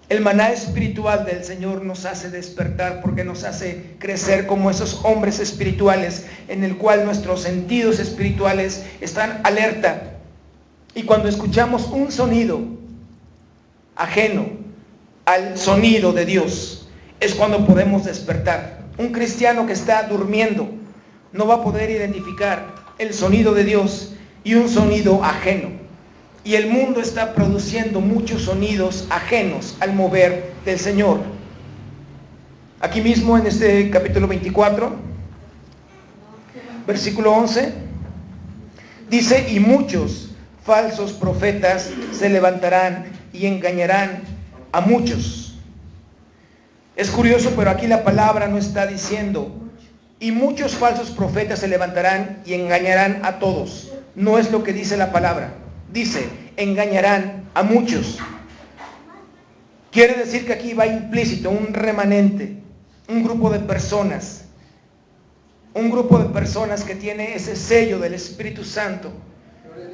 El maná espiritual del Señor nos hace despertar porque nos hace crecer como esos hombres espirituales en el cual nuestros sentidos espirituales están alerta. Y cuando escuchamos un sonido ajeno al sonido de Dios, es cuando podemos despertar. Un cristiano que está durmiendo no va a poder identificar el sonido de Dios y un sonido ajeno. Y el mundo está produciendo muchos sonidos ajenos al mover del Señor. Aquí mismo en este capítulo 24, versículo 11, dice: y muchos falsos profetas se levantarán y engañarán a muchos. Es curioso, pero aquí la palabra no está diciendo: y muchos falsos profetas se levantarán y engañarán a todos. No es lo que dice la palabra. Dice: engañarán a muchos. Quiere decir que aquí va implícito un remanente, un grupo de personas que tiene ese sello del Espíritu Santo.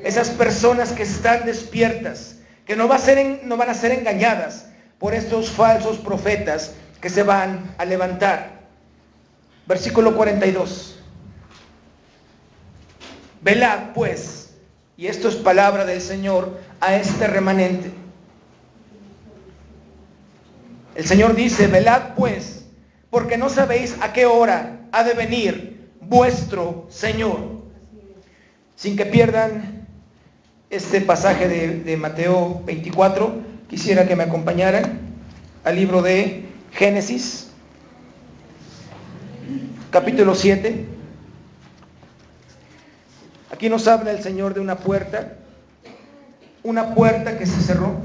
Esas personas que están despiertas, que no van a ser engañadas por estos falsos profetas que se van a levantar. Versículo 42. Velad pues, y esto es palabra del Señor a este remanente. El Señor dice: velad pues, porque no sabéis a qué hora ha de venir vuestro Señor. Sin que pierdan este pasaje de Mateo 24, quisiera que me acompañaran al libro de Génesis, capítulo 7. Aquí nos habla el Señor de una puerta que se cerró.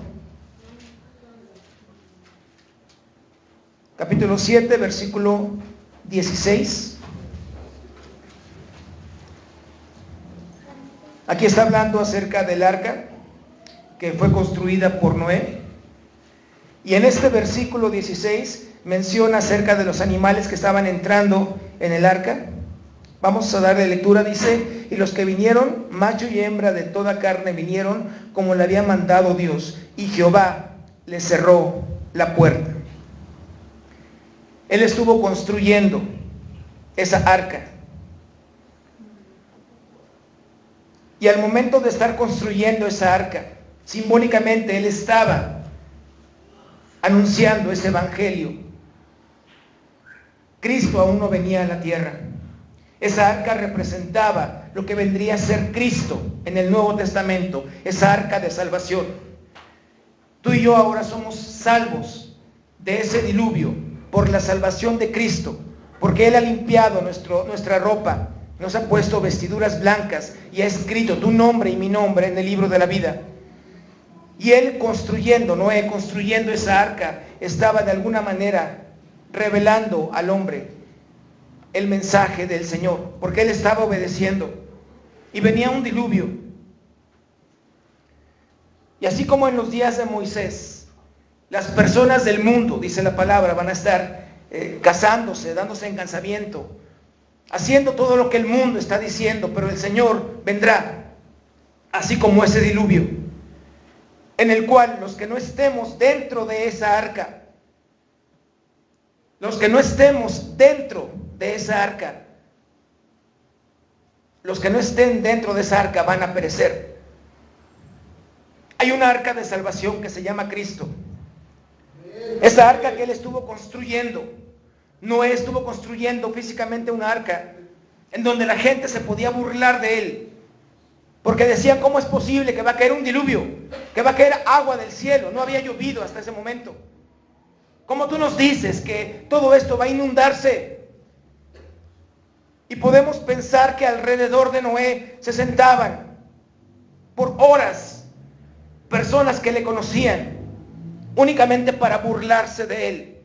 Capítulo 7, versículo 16. Aquí está hablando acerca del arca que fue construida por Noé. Y en este versículo 16 menciona acerca de los animales que estaban entrando en el arca. Vamos a darle lectura. Dice: y los que vinieron, macho y hembra de toda carne, vinieron como le había mandado Dios, y Jehová le cerró la puerta. Él estuvo construyendo esa arca. Y al momento de estar construyendo esa arca, simbólicamente Él estaba anunciando ese evangelio. Cristo aún no venía a la tierra. Esa arca representaba lo que vendría a ser Cristo en el Nuevo Testamento, esa arca de salvación. Tú y yo ahora somos salvos de ese diluvio por la salvación de Cristo, porque Él ha limpiado nuestra ropa, nos ha puesto vestiduras blancas y ha escrito tu nombre y mi nombre en el libro de la vida. Y Él Noé construyendo esa arca, estaba de alguna manera revelando al hombre el mensaje del Señor, porque él estaba obedeciendo. Y venía un diluvio. Y así como en los días de Moisés, las personas del mundo, dice la palabra, van a estar casándose, dándose en casamiento, haciendo todo lo que el mundo está diciendo, pero el Señor vendrá, así como ese diluvio, en el cual los que no estemos dentro de esa arca, los que no estemos dentro de esa arca, los que no estén dentro de esa arca van a perecer. Hay una arca de salvación que se llama Cristo. Esa arca que Él estuvo construyendo, Noé estuvo construyendo físicamente una arca en donde la gente se podía burlar de Él, porque decían: ¿cómo es posible que va a caer un diluvio? Que va a caer agua del cielo. No había llovido hasta ese momento. ¿Cómo tú nos dices que todo esto va a inundarse? Y podemos pensar que alrededor de Noé se sentaban por horas personas que le conocían únicamente para burlarse de él.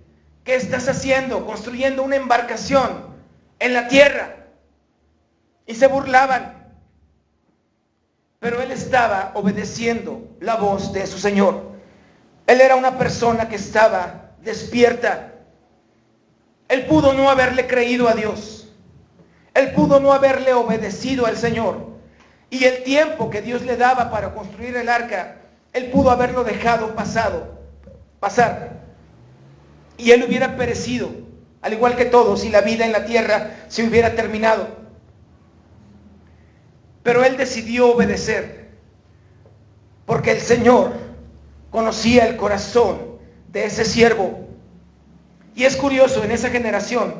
¿Qué estás haciendo? Construyendo una embarcación en la tierra. Y se burlaban. Pero él estaba obedeciendo la voz de su Señor. Él era una persona que estaba despierta. Él pudo no haberle creído a Dios. Él pudo no haberle obedecido al Señor. Y el tiempo que Dios le daba para construir el arca, él pudo haberlo dejado pasado. pasar y él hubiera perecido, al igual que todos, y la vida en la tierra se hubiera terminado. Pero él decidió obedecer, porque el Señor conocía el corazón de ese siervo. Y es curioso, en esa generación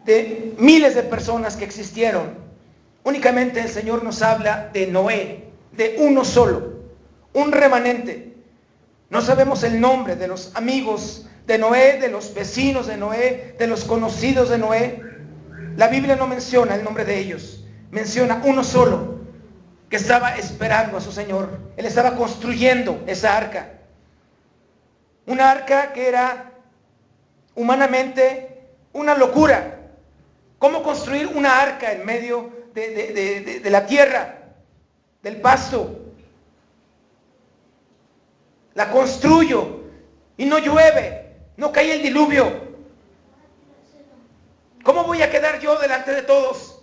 de miles de personas que existieron, únicamente el Señor nos habla de Noé, de uno solo, un remanente. No sabemos el nombre de los amigos de Noé, de los vecinos de Noé, de los conocidos de Noé. La Biblia no menciona el nombre de ellos, menciona uno solo que estaba esperando a su Señor. Él estaba construyendo esa arca. Una arca que era humanamente una locura. ¿Cómo construir una arca en medio de la tierra, del pasto? La construyo y no llueve, no cae el diluvio. ¿Cómo voy a quedar yo delante de todos?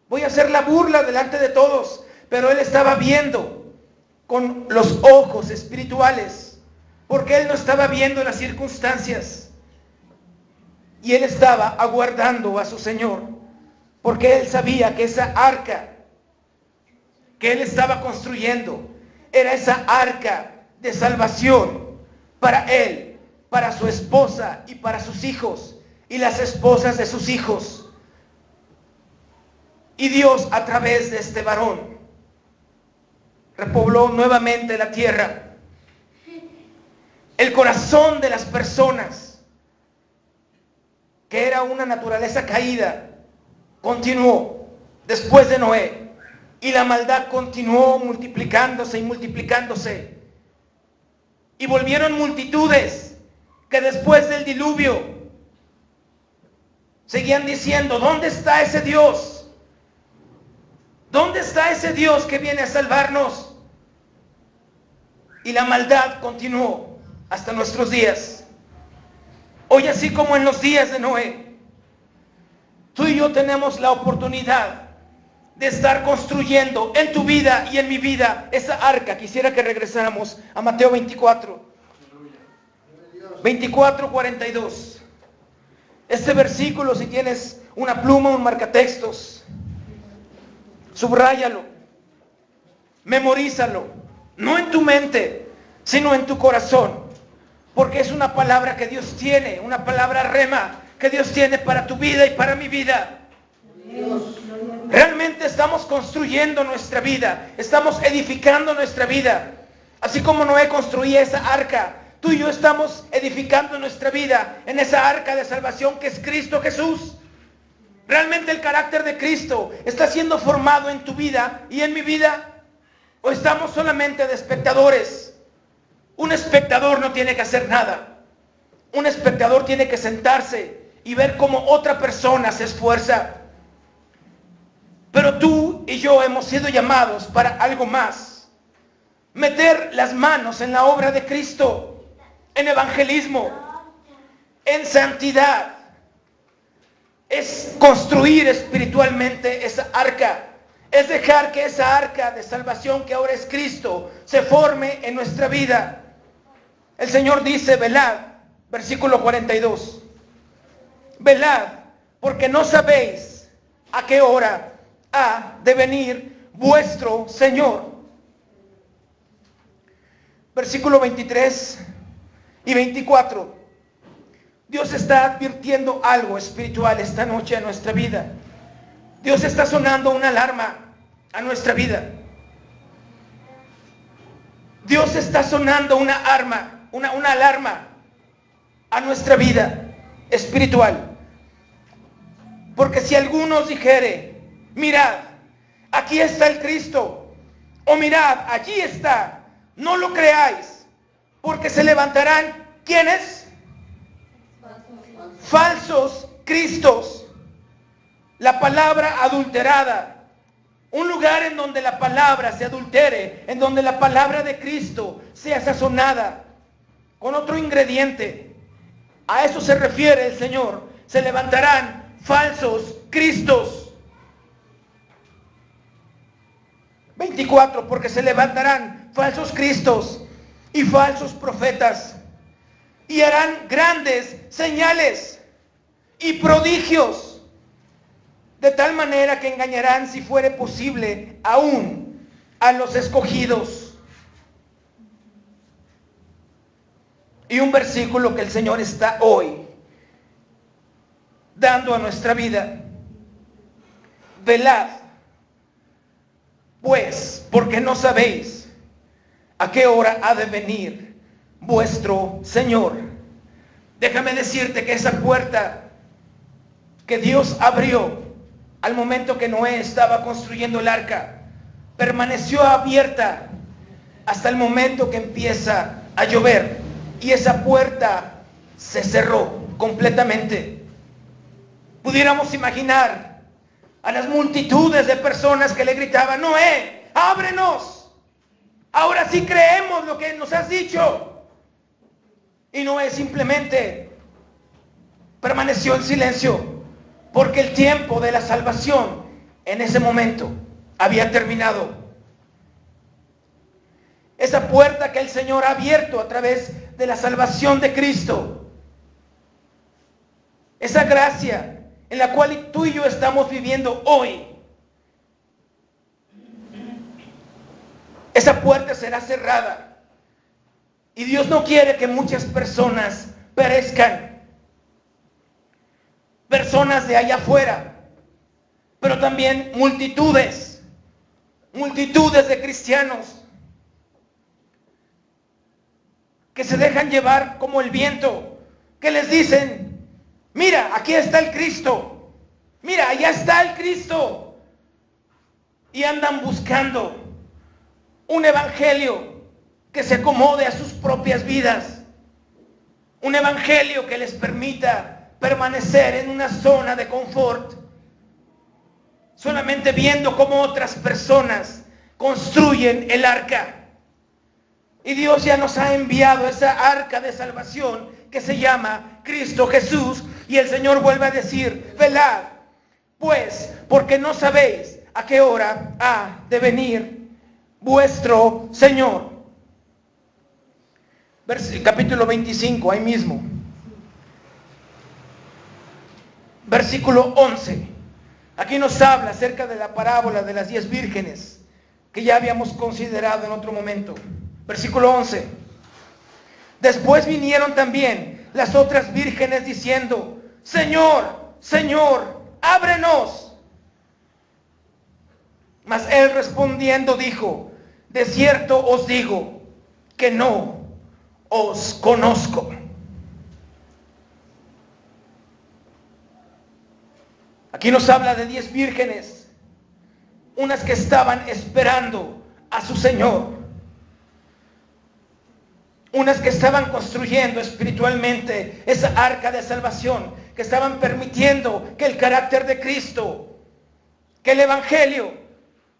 Voy a hacer la burla delante de todos. Pero él estaba viendo con los ojos espirituales, porque él no estaba viendo las circunstancias. Y él estaba aguardando a su Señor, porque él sabía que esa arca que él estaba construyendo era esa arca de salvación para él, para su esposa y para sus hijos y las esposas de sus hijos. Y Dios, a través de este varón, repobló nuevamente la tierra. El corazón de las personas, que era una naturaleza caída, continuó después de Noé. Y la maldad continuó multiplicándose y multiplicándose. Y volvieron multitudes que después del diluvio seguían diciendo: ¿dónde está ese Dios? ¿Dónde está ese Dios que viene a salvarnos? Y la maldad continuó hasta nuestros días. Hoy, así como en los días de Noé, tú y yo tenemos la oportunidad de estar construyendo en tu vida y en mi vida esa arca. Quisiera que regresáramos a Mateo 24, 42. Este versículo, si tienes una pluma, un marcatextos, subráyalo, memorízalo, no en tu mente, sino en tu corazón, porque es una palabra que Dios tiene, una palabra rema que Dios tiene para tu vida y para mi vida. Realmente estamos construyendo nuestra vida, estamos edificando nuestra vida. Así como Noé construía esa arca, tú y yo estamos edificando nuestra vida en esa arca de salvación que es Cristo Jesús. ¿Realmente el carácter de Cristo está siendo formado en tu vida y en mi vida? ¿O estamos solamente de espectadores? Un espectador no tiene que hacer nada. Un espectador tiene que sentarse y ver cómo otra persona se esfuerza. Pero tú y yo hemos sido llamados para algo más. Meter las manos en la obra de Cristo, en evangelismo, en santidad. Es construir espiritualmente esa arca. Es dejar que esa arca de salvación que ahora es Cristo se forme en nuestra vida. El Señor dice: velad, versículo 42. Velad, porque no sabéis a qué hora ha de venir vuestro Señor. Versículo 23 y 24. Dios está advirtiendo algo espiritual esta noche a nuestra vida. Dios está sonando una alarma a nuestra vida. Dios está sonando una alarma a nuestra vida espiritual. Porque si algunos dijere: mirad, aquí está el Cristo, o mirad, allí está, no lo creáis, porque se levantarán, ¿quiénes? Falsos Cristos. La palabra adulterada, un lugar en donde la palabra se adultere, en donde la palabra de Cristo sea sazonada con otro ingrediente. A eso se refiere el Señor. Se levantarán falsos Cristos. 24, porque se levantarán falsos Cristos y falsos profetas, y harán grandes señales y prodigios, de tal manera que engañarán, si fuere posible, aún a los escogidos. Y un versículo que el Señor está hoy dando a nuestra vida: velad, pues, porque no sabéis a qué hora ha de venir vuestro Señor. Déjame decirte que esa puerta que Dios abrió al momento que Noé estaba construyendo el arca, permaneció abierta hasta el momento que empieza a llover, y esa puerta se cerró completamente. Pudiéramos imaginar a las multitudes de personas que le gritaban: Noé, ábrenos, ahora sí creemos lo que nos has dicho. Y Noé simplemente permaneció en silencio, porque el tiempo de la salvación en ese momento había terminado. Esa puerta que el Señor ha abierto a través de la salvación de Cristo, esa gracia en la cual tú y yo estamos viviendo hoy, esa puerta será cerrada. Y Dios no quiere que muchas personas perezcan, personas de allá afuera, pero también multitudes de cristianos que se dejan llevar como el viento, que les dicen: mira, aquí está el Cristo, mira, allá está el Cristo, y andan buscando un evangelio que se acomode a sus propias vidas, un evangelio que les permita permanecer en una zona de confort, solamente viendo cómo otras personas construyen el arca. Y Dios ya nos ha enviado esa arca de salvación que se llama Cristo Jesús, y el Señor vuelve a decir: velad, pues, porque no sabéis a qué hora ha de venir vuestro Señor. Capítulo 25, ahí mismo. Versículo 11. Aquí nos habla acerca de la parábola de las 10 vírgenes, que ya habíamos considerado en otro momento. Versículo 11. Después vinieron también las otras vírgenes diciendo: Señor, Señor, ábrenos. Mas él respondiendo dijo: de cierto os digo que no os conozco. Aquí nos habla de 10 vírgenes, unas que estaban esperando a su Señor, unas que estaban construyendo espiritualmente esa arca de salvación, que estaban permitiendo que el carácter de Cristo, que el evangelio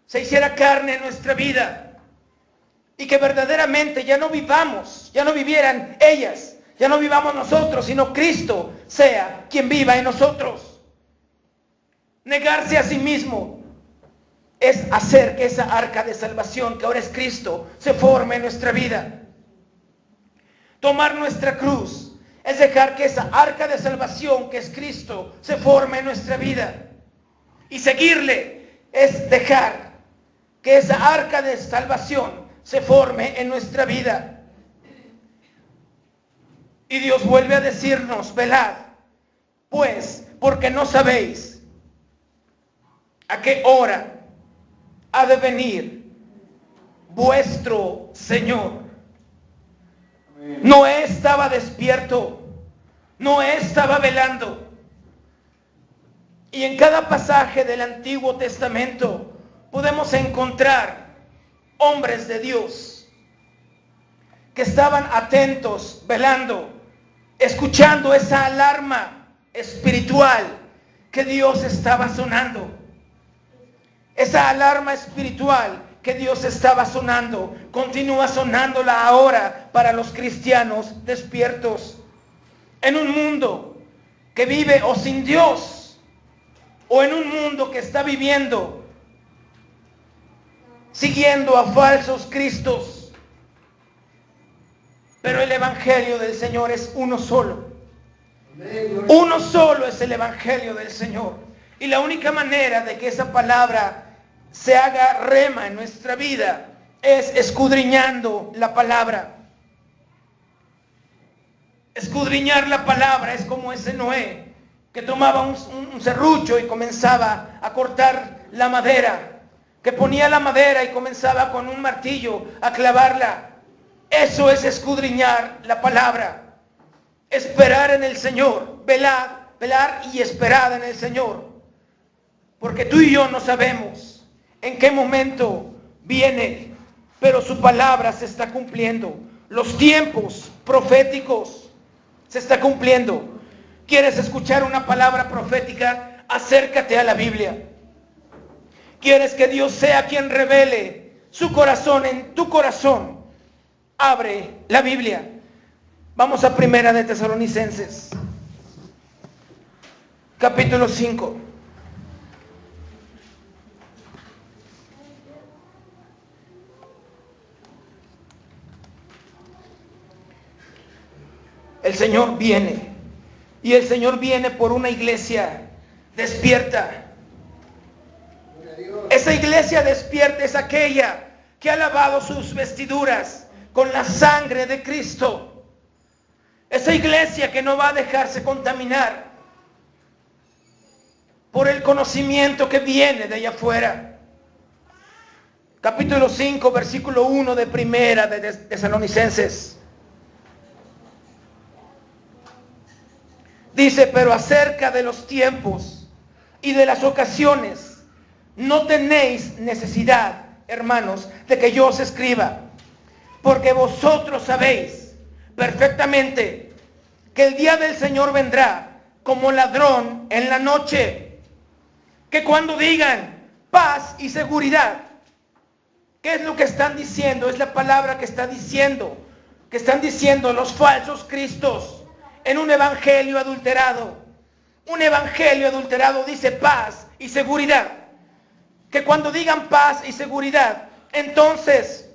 se hiciera carne en nuestra vida, y que verdaderamente ya no vivieran ellas, ya no vivamos nosotros, sino Cristo sea quien viva en nosotros. Negarse a sí mismo es hacer que esa arca de salvación, que ahora es Cristo, se forme en nuestra vida. Tomar nuestra cruz es dejar que esa arca de salvación, que es Cristo, se forme en nuestra vida. Y seguirle es dejar que esa arca de salvación se forme en nuestra vida. Y Dios vuelve a decirnos: velad, pues, porque no sabéis a qué hora ha de venir vuestro Señor. Noé estaba despierto, Noé estaba velando. Y en cada pasaje del Antiguo Testamento podemos encontrar hombres de Dios que estaban atentos, velando, escuchando esa alarma espiritual que Dios estaba sonando. Esa alarma espiritual que Dios estaba sonando, continúa sonándola ahora para los cristianos despiertos. En un mundo que vive o sin Dios, o en un mundo que está viviendo siguiendo a falsos cristos. Pero el evangelio del Señor es uno solo. Uno solo es el evangelio del Señor. Y la única manera de que esa palabra se haga rema en nuestra vida es escudriñando la palabra. Escudriñar la palabra es como ese Noé que tomaba un serrucho y comenzaba a cortar la madera, que ponía la madera y comenzaba con un martillo a clavarla. Eso es escudriñar la palabra. Esperar en el Señor, velar y esperar en el Señor. Porque tú y yo no sabemos en qué momento viene, pero su palabra se está cumpliendo. Los tiempos proféticos se está cumpliendo. ¿Quieres escuchar una palabra profética? Acércate a la Biblia. ¿Quieres que Dios sea quien revele su corazón en tu corazón? Abre la Biblia. Vamos a Primera de Tesalonicenses, capítulo 5. El Señor viene. Y el Señor viene por una iglesia despierta. Esa iglesia despierta es aquella que ha lavado sus vestiduras con la sangre de Cristo. Esa iglesia que no va a dejarse contaminar por el conocimiento que viene de allá afuera. Capítulo 5, versículo 1 de Primera de Tesalonicenses. Dice, pero acerca de los tiempos y de las ocasiones, no tenéis necesidad, hermanos, de que yo os escriba, porque vosotros sabéis perfectamente que el día del Señor vendrá como ladrón en la noche, que cuando digan paz y seguridad, ¿qué es lo que están diciendo? Es la palabra que están diciendo los falsos cristos. En un evangelio adulterado. Un evangelio adulterado dice paz y seguridad. Que cuando digan paz y seguridad, entonces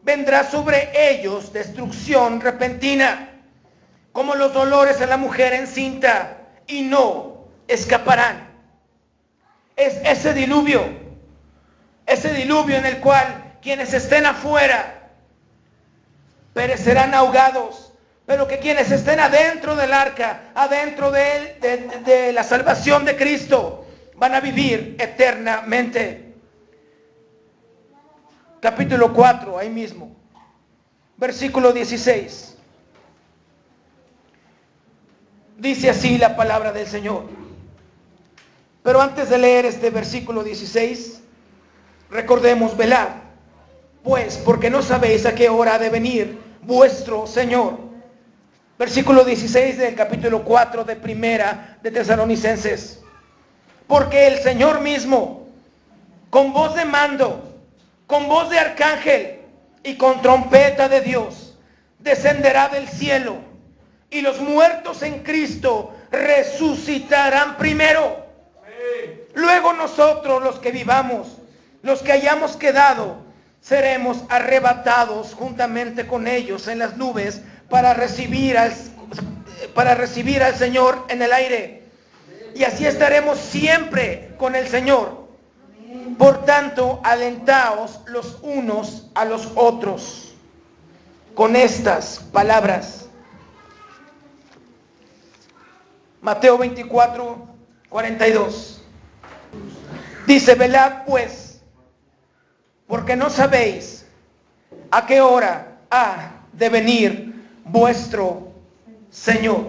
vendrá sobre ellos destrucción repentina, como los dolores en la mujer encinta, y no escaparán. Es ese diluvio en el cual quienes estén afuera perecerán ahogados. Pero que quienes estén adentro del arca, adentro de la salvación de Cristo, van a vivir eternamente. Capítulo 4, ahí mismo, versículo 16. Dice así la palabra del Señor. Pero antes de leer este versículo 16, recordemos, velad, pues, porque no sabéis a qué hora ha de venir vuestro Señor. Versículo 16 del capítulo 4 de Primera de Tesalonicenses. Porque el Señor mismo, con voz de mando, con voz de arcángel y con trompeta de Dios, descenderá del cielo, y los muertos en Cristo resucitarán primero. Luego nosotros, los que vivamos, los que hayamos quedado, seremos arrebatados juntamente con ellos en las nubes para recibir al Señor en el aire. Y así estaremos siempre con el Señor. Por tanto, alentaos los unos a los otros con estas palabras. Mateo 24, 42. Dice, velad pues, porque no sabéis a qué hora ha de venir vuestro Señor.